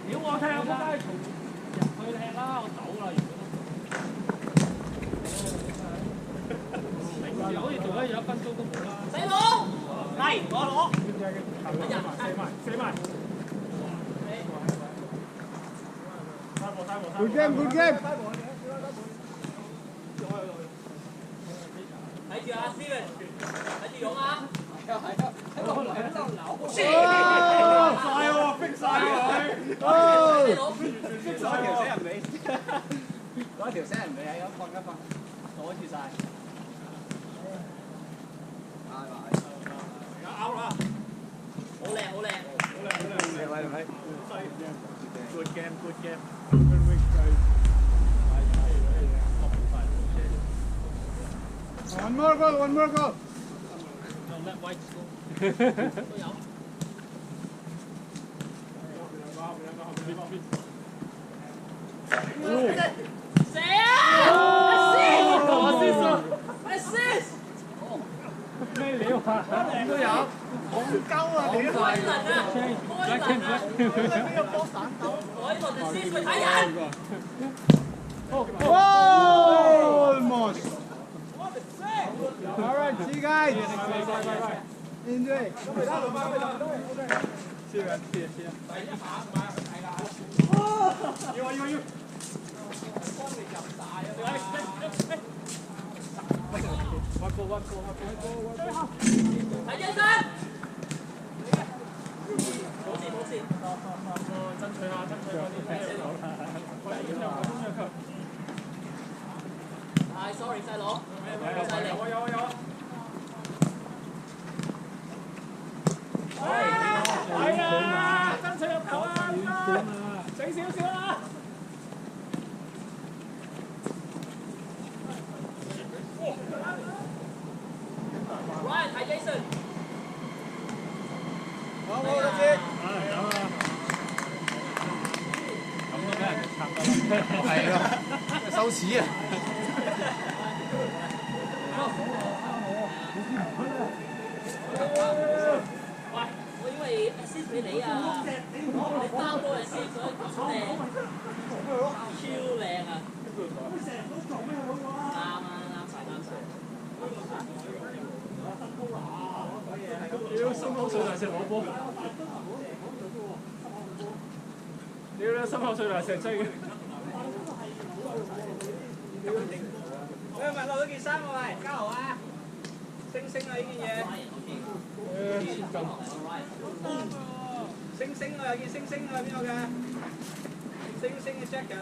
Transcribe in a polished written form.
屌我踢我梗係從入去踢啦，我走啦如果都好似做咗1分鐘都冇啦。死佬，嚟我攞。射埋。Good game，good game。睇住阿 Steven，睇住勇啊！係啊，喺度嚟喺度扭。晒喎，逼晒佢。逼晒條死人尾，嗰條死人尾喺咁放一放，阻住晒。out 啦！好靚，好靚。嚟。Good game，good game。One more goal，one more goal。Don't let White score。都有。射啊 ！assist！ 咩料啊？都有。好鳩啊！你都係。呢個波散到。我呢度就先去睇人。Almost. All right, see you guys. Enjoy. 謝謝。要。睇醫生。冇事。爭取下啲。sorry， 細佬。有。係啊，爭取入球啊！整少少啦。Ryan 睇 Jason。好，多謝。咁都俾人插到。係啊，羞恥啊！喂，我以為 assist 俾你啊，你包多 assist 所以咁靚，超靚啊！啱晒。屌，心口碎大石攞波！屌你，心口碎大石追嘅。喂，咪攞咗件衫喎，喂，嘉豪啊！星啊呢件嘢，星啊有件星啊邊個㗎？星嘅 jacket 啊！